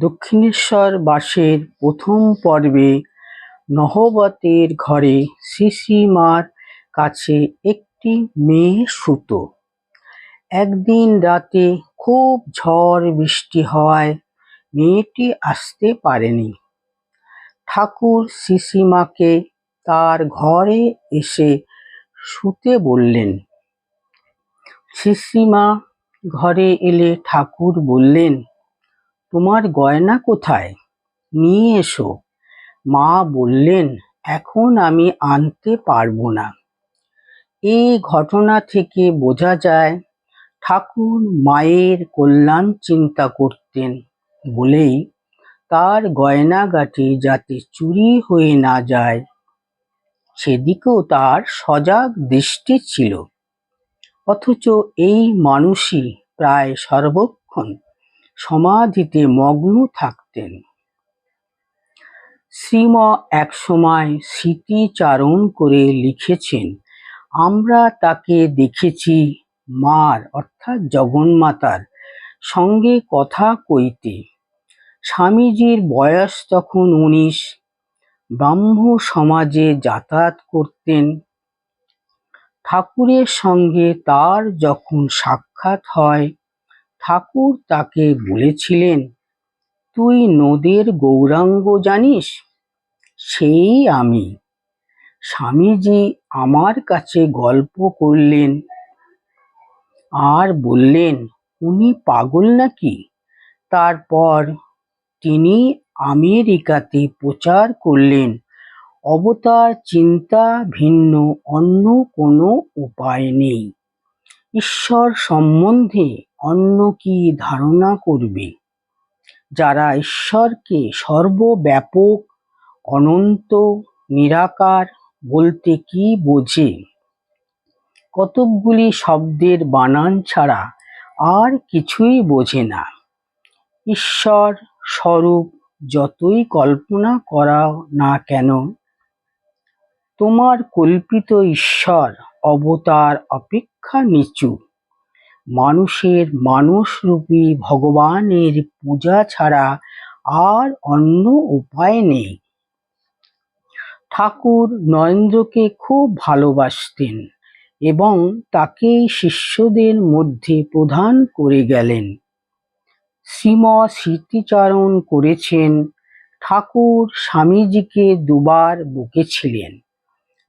দক্ষিণেশ্বর বাসের প্রথম পর্বে নহবতের ঘরে শ্রীশ্রীমার কাছে একটি মেয়ে শুত। একদিন রাতে খুব ঝড় বৃষ্টি হওয়ায় মেয়েটি আসতে পারেনি। ঠাকুর শ্রীশ্রীমাকে তার ঘরে এসে শুতে বললেন। শ্রীশ্রীমা ঘরে এলে ঠাকুর বললেন, তোমার গয়না কোথায়? নিয়ে এসো। মা বললেন, এখন আমি আনতে পারবো না। এই ঘটনা থেকে বোঝা যায় ঠাকুর মায়ের কল্যাণ চিন্তা করতেন বলেই তার গয়নাগাটি যাতে চুরি হয়ে না যায় সেদিকেও তার সজাগ দৃষ্টি ছিল। অথচ এই মানুষই প্রায় সর্বক্ষণ সমাধিতে মগ্ন থাকতেন। শ্রীম একসময় স্মৃতিচারণ করে লিখেছেন, আমরা তাকে দেখেছি মার অর্থাৎ জগন্মাতার সঙ্গে কথা কইতে। স্বামীজির বয়স তখন 19, ব্রাহ্ম সমাজে যাতায়াত করতেন। ঠাকুরের সঙ্গে তার যখন সাক্ষাৎ হয়, ঠাকুর তাকে বলেছিলেন, তুই নদের গৌরাঙ্গ জানিস? সেই আমি। স্বামীজি আমার কাছে গল্প করলেন আর বললেন, উনি পাগল নাকি? তারপর তিনি আমেরিকাতে প্রচার করলেন, অবতার চিন্তা ভিন্ন অন্য কোনো উপায় নেই। ঈশ্বর সম্বন্ধে অন্য কি ধারণা করবে? যারা ঈশ্বরকে সর্বব্যাপক, অনন্ত, নিরাকার বলতে কি বোঝে? কতকগুলি শব্দের বানান ছাড়া আর কিছুই বোঝে না। ঈশ্বর স্বরূপ যতই কল্পনা করাও না কেন, তোমার কল্পিত ঈশ্বর অবতার অপেক্ষা নিচু। মানুষের মানসরূপী ভগবানের পূজা ছাড়া আর অন্য উপায় নেই। ঠাকুর নরেন্দ্রকে খুব ভালোবাসতেন এবং তাকেই শিষ্যদের মধ্যে প্রধান করে গেলেন। শ্রীম স্মৃতিচারণ করেছেন, ঠাকুর স্বামীজিকে দুবার বকেছিলেন,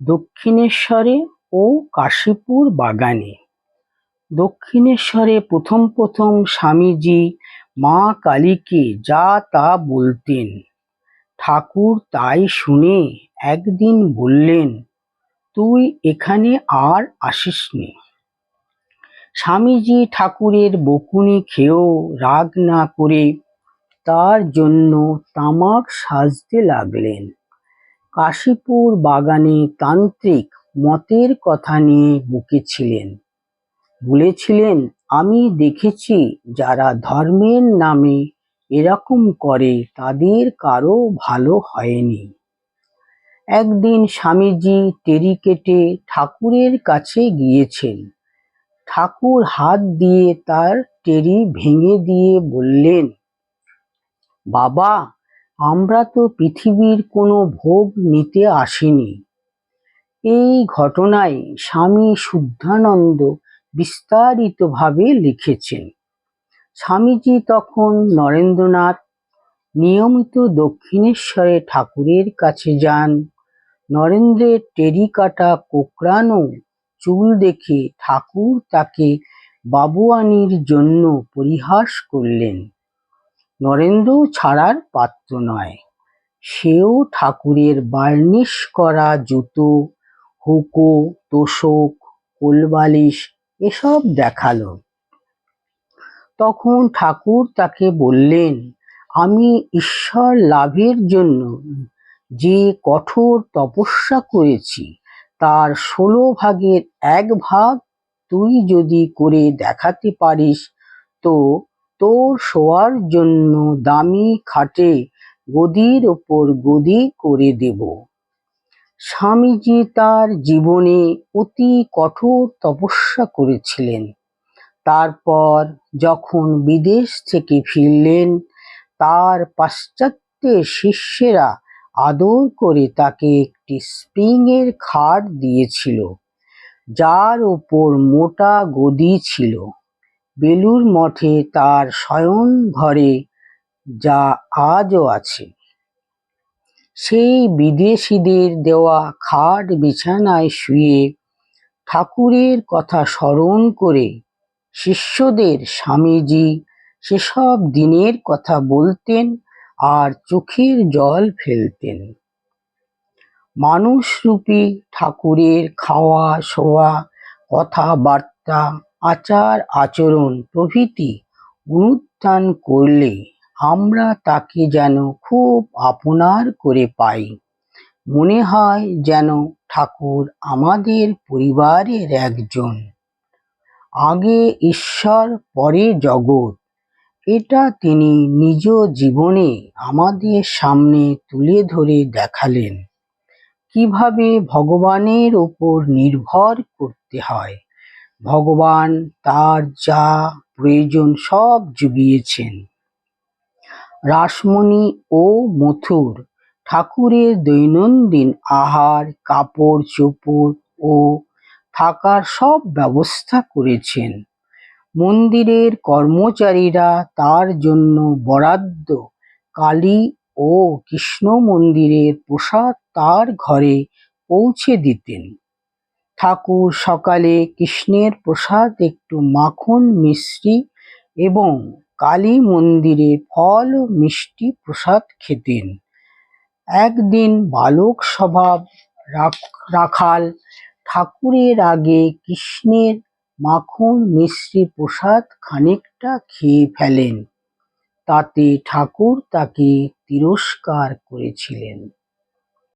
দক্ষিণেশ্বরে ও কাশীপুর বাগানে। দক্ষিণেশ্বরে প্রথম প্রথম স্বামীজি মা কালীকে যা তা বলতেন। ঠাকুর তাই শুনে একদিন বললেন, তুই এখানে আর আসিসনি। স্বামীজি ঠাকুরের বকুনি খেয়েও রাগ না করে তার জন্য তামাক সাজতে লাগলেন। কাশীপুর বাগানে তান্ত্রিক মতের কথা নিয়ে বকেছিলেন। বলেছিলেন, আমি দেখেছি যারা ধর্মের নামে এরকম করে তাদের কারো ভালো হয়নি। একদিন স্বামীজি টেরি কেটে ঠাকুরের কাছে গিয়েছেন। ঠাকুর হাত দিয়ে তার টেরি ভেঙে দিয়ে বললেন, বাবা, আমরা তো পৃথিবীর কোনো ভোগ নিতে আসিনি। এই ঘটনায় স্বামী শুদ্ধানন্দ বিস্তারিতভাবে লিখেছেন। স্বামীজি তখন নরেন্দ্রনাথ। নিয়মিত দক্ষিণেশ্বরে ঠাকুরের কাছে যান। নরেন্দ্রের টেরি কাটা কোঁকড়ানো চুল দেখে ঠাকুর তাকে বাবুয়ানির জন্য পরিহাস করলেন। নরেন্দ্র ছাড়ার পাত্র নয়। সেও ঠাকুরের বার্নিশ করা জুতো, হুঁকো, তোশক, কোলবালিশ এসব দেখালো। তখন ঠাকুর তাকে বললেন, আমি ঈশ্বর লাভের জন্য যে কঠোর তপস্যা করেছি তার 16 ভাগের 1 ভাগ তুই যদি করে দেখাতে পারিস তো তোর শোয়ার জন্য দামি খাটে গদির ওপর গদি করে দেব। স্বামীজি তার জীবনে অতি কঠোর তপস্যা করেছিলেন। তারপর যখন বিদেশ থেকে ফিরলেন, তার পাশ্চাত্যের শিষ্যেরা আদর করে তাকে একটি স্প্রিংয়ের খাট দিয়েছিল, যার ওপর মোটা গদি ছিল। বেলুড় মঠে তার শয়ন ঘরে, যা আজও আছে। সেই বিদেশিদের দেওয়া খাট বিছানায় শুয়ে ঠাকুরের কথা স্মরণ করে শিষ্যদের স্বামীজি সেসব দিনের কথা বলতেন আর চোখের জল ফেলতেন। মানুষরূপী ঠাকুরের খাওয়া শোয়া, কথাবার্তা, আচার আচরণ প্রভৃতি অনুধ্যান করলে আমরা তাকে যেন খুব আপনার করে পাই। মনে হয় যেন ঠাকুর আমাদের পরিবারের একজন। আগে ঈশ্বর, পরে জগৎ, এটা তিনি নিজ জীবনে আমাদের সামনে তুলে ধরে দেখালেন। কিভাবে ভগবানের ওপর নির্ভর করতে হয়। ভগবান তার যা প্রয়োজন সব জুগিয়েছেন। রাসমণি ও মথুর ঠাকুরের দৈনন্দিন আহার, কাপড় চোপড় ও থাকার সব ব্যবস্থা করেছেন। মন্দিরের কর্মচারীরা তার জন্য বরাদ্দ কালী ও কৃষ্ণ মন্দিরের প্রসাদ তার ঘরে পৌঁছে দিতেন। ঠাকুর সকালে কৃষ্ণের প্রসাদ একটু মাখন মিশ্রি এবং কালী মন্দিরে ফল ও মিষ্টি প্রসাদ খেতেন। একদিন বালক স্বভাব রাখাল ঠাকুরের আগে কৃষ্ণের মাখন মিশ্রি প্রসাদ খানিকটা খেয়ে ফেলেন। তাতে ঠাকুর তাকে তিরস্কার করেছিলেন।